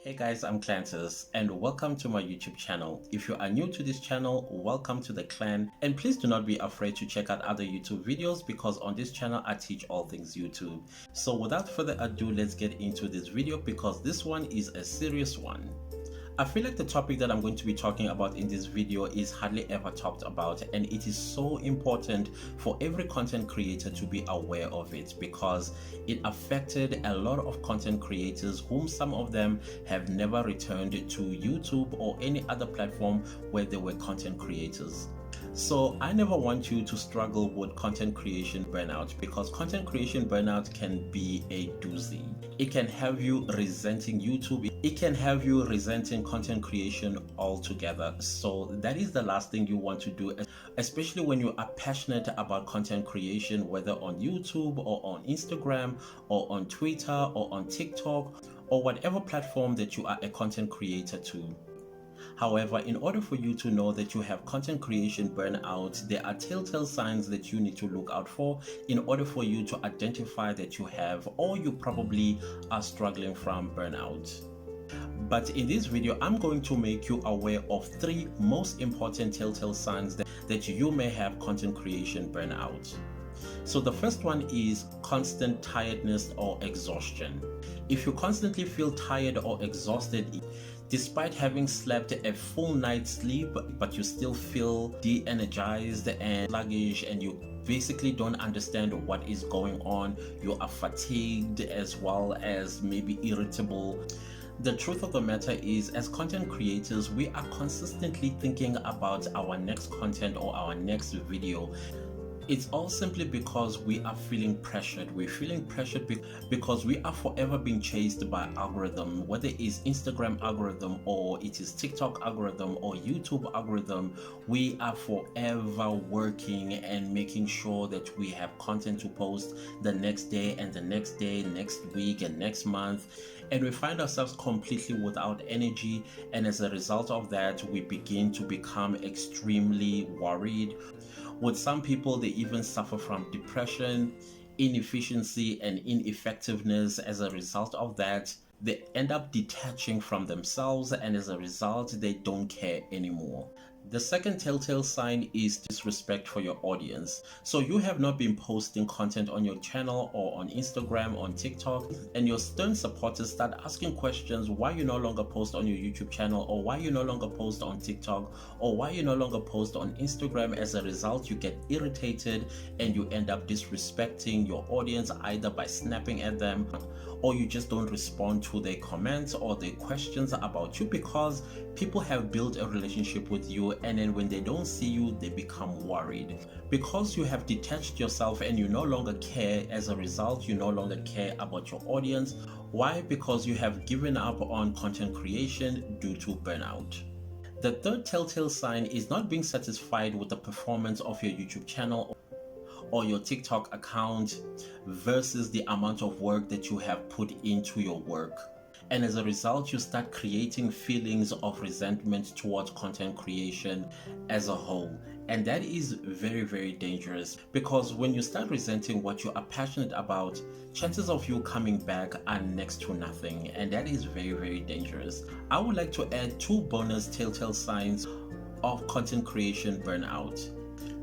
Hey guys, I'm Clantis and welcome to my YouTube channel. If you are new to this channel, welcome to the clan, and please do not be afraid to check out other YouTube videos because on this channel I teach all things YouTube. So without further ado, let's get into this video because this one is a serious one. I feel like the topic that I'm going to be talking about in this video is hardly ever talked about, and it is so important for every content creator to be aware of it because it affected a lot of content creators, whom some of them have never returned to YouTube or any other platform where they were content creators. So I never want you to struggle with content creation burnout because content creation burnout can be a doozy. It can have you resenting YouTube. It can have you resenting content creation altogether. So that is the last thing you want to do, especially when you are passionate about content creation, whether on YouTube or on Instagram or on Twitter or on TikTok or whatever platform that you are a content creator to. However, in order for you to know that you have content creation burnout, there are telltale signs that you need to look out for in order for you to identify that you have or you probably are struggling from burnout. But in this video, I'm going to make you aware of 3 most important telltale signs that you may have content creation burnout. So the first one is constant tiredness or exhaustion. If you constantly feel tired or exhausted, despite having slept a full night's sleep, but you still feel de-energized and sluggish and you basically don't understand what is going on, you are fatigued as well as maybe irritable. The truth of the matter is, as content creators, we are consistently thinking about our next content or our next video. It's all simply because we are feeling pressured. We're feeling pressured because we are forever being chased by algorithm, whether it's Instagram algorithm or it is TikTok algorithm or YouTube algorithm. We are forever working and making sure that we have content to post the next day and the next day, next week and next month. And we find ourselves completely without energy. And as a result of that, we begin to become extremely worried. With some people, they even suffer from depression, inefficiency, and ineffectiveness. As a result of that, they end up detaching from themselves, and as a result, they don't care anymore. The second telltale sign is disrespect for your audience. So you have not been posting content on your channel or on Instagram, on TikTok, and your stern supporters start asking questions why you no longer post on your YouTube channel, or why you no longer post on TikTok, or why you no longer post on Instagram. As a result, you get irritated and you end up disrespecting your audience either by snapping at them, or you just don't respond to their comments or their questions about you because people have built a relationship with you, and then when they don't see you, they become worried. Because you have detached yourself and you no longer care, as a result, you no longer care about your audience. Why? Because you have given up on content creation due to burnout. The third telltale sign is not being satisfied with the performance of your YouTube channel or your TikTok account versus the amount of work that you have put into your work. And as a result, you start creating feelings of resentment towards content creation as a whole. And that is very, very dangerous because when you start resenting what you are passionate about, chances of you coming back are next to nothing. And that is very, very dangerous. I would like to add 2 bonus telltale signs of content creation burnout.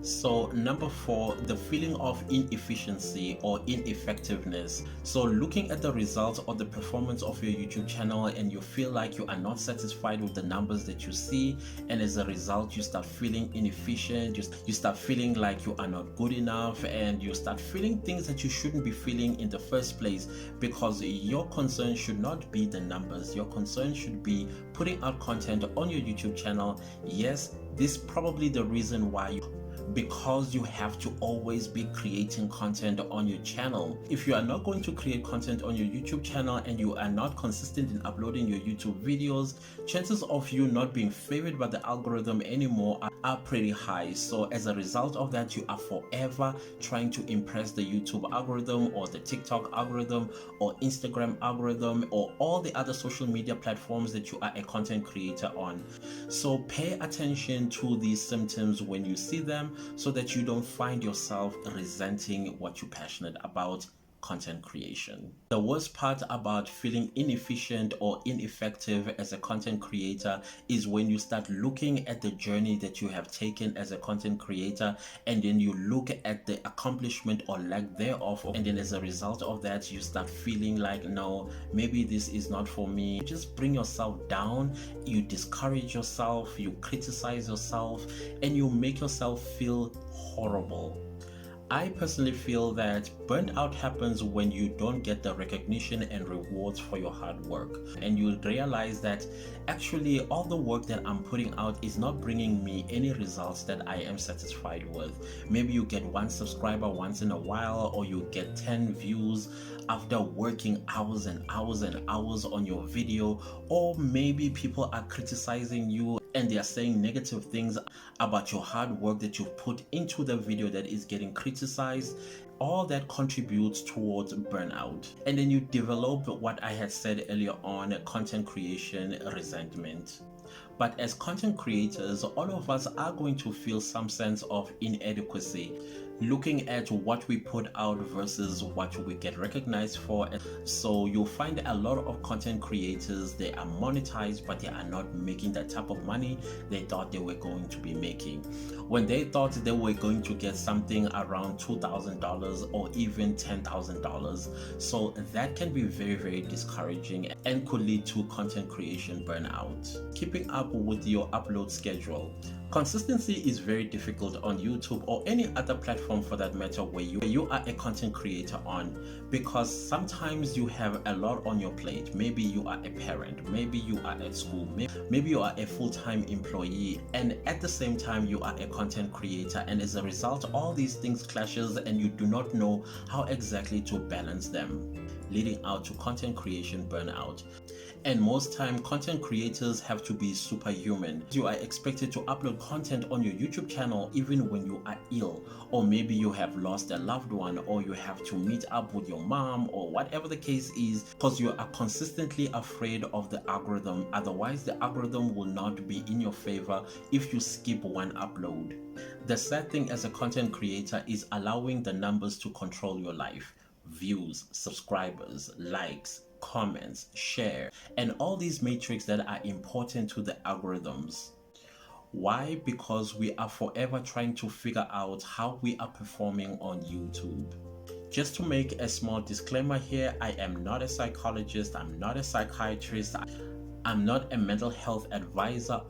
So number 4, the feeling of inefficiency or ineffectiveness. So looking at the results or the performance of your YouTube channel and you feel like you are not satisfied with the numbers that you see, and as a result you start feeling inefficient, you start feeling like you are not good enough, and you start feeling things that you shouldn't be feeling in the first place because your concern should not be the numbers. Your concern should be putting out content on your YouTube channel. Yes, this is probably the reason why because you have to always be creating content on your channel. If you are not going to create content on your YouTube channel and you are not consistent in uploading your YouTube videos, chances of you not being favored by the algorithm anymore are pretty high. So as a result of that, you are forever trying to impress the YouTube algorithm or the TikTok algorithm or Instagram algorithm or all the other social media platforms that you are a content creator on. So pay attention to these symptoms when you see them, so that you don't find yourself resenting what you're passionate about content creation. The worst part about feeling inefficient or ineffective as a content creator is when you start looking at the journey that you have taken as a content creator, and then you look at the accomplishment or lack thereof, and then as a result of that you start feeling like, no, maybe this is not for me. You just bring yourself down, you discourage yourself, you criticize yourself, and you make yourself feel horrible. I personally feel that burnout happens when you don't get the recognition and rewards for your hard work, and you realize that actually all the work that I'm putting out is not bringing me any results that I am satisfied with. Maybe you get 1 subscriber once in a while, or you get 10 views after working hours and hours and hours on your video, or maybe people are criticizing you and they are saying negative things about your hard work that you've put into the video that is getting criticized. All that contributes towards burnout, and then you develop what I had said earlier on, content creation resentment. But as content creators, all of us are going to feel some sense of inadequacy, looking at what we put out versus what we get recognized for. So you'll find a lot of content creators, they are monetized, but they are not making the type of money they thought they were going to be making. When they thought they were going to get something around $2,000 or even $10,000. So that can be very, very discouraging and could lead to content creation burnout. Keeping up with your upload schedule. Consistency is very difficult on YouTube or any other platform for that matter where you are a content creator on, because sometimes you have a lot on your plate. Maybe you are a parent, maybe you are at school, maybe you are a full-time employee, and at the same time you are a content creator, and as a result all these things clashes and you do not know how exactly to balance them, leading out to content creation burnout. And most time content creators have to be superhuman. You are expected to upload content on your YouTube channel even when you are ill, or maybe you have lost a loved one, or you have to meet up with your mom, or whatever the case is, because you are consistently afraid of the algorithm. Otherwise the algorithm will not be in your favor if you skip one upload. The sad thing as a content creator is allowing the numbers to control your life. Views, subscribers, likes, comments, share, and all these metrics that are important to the algorithms. Why? Because we are forever trying to figure out how we are performing on YouTube. Just to make a small disclaimer here, I am not a psychologist, I'm not a psychiatrist, I'm not a mental health advisor.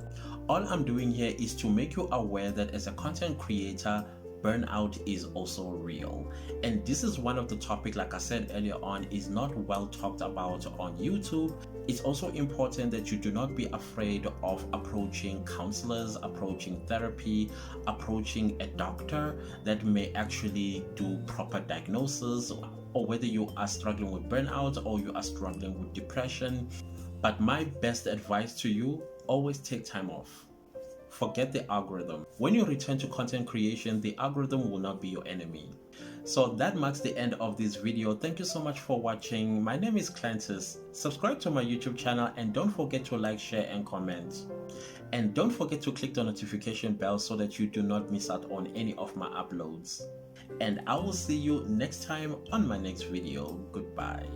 All I'm doing here is to make you aware that as a content creator, burnout is also real, and this is one of the topics, like I said earlier on, is not well talked about on YouTube. It's also important that you do not be afraid of approaching counselors, approaching therapy, approaching a doctor that may actually do proper diagnosis, or whether you are struggling with burnout or you are struggling with depression. But my best advice to you, always take time off. Forget the algorithm. When you return to content creation, the algorithm will not be your enemy. So that marks the end of this video. Thank you so much for watching. My name is Clantis. Subscribe to my YouTube channel and don't forget to like, share and comment. And don't forget to click the notification bell so that you do not miss out on any of my uploads. And I will see you next time on my next video. Goodbye.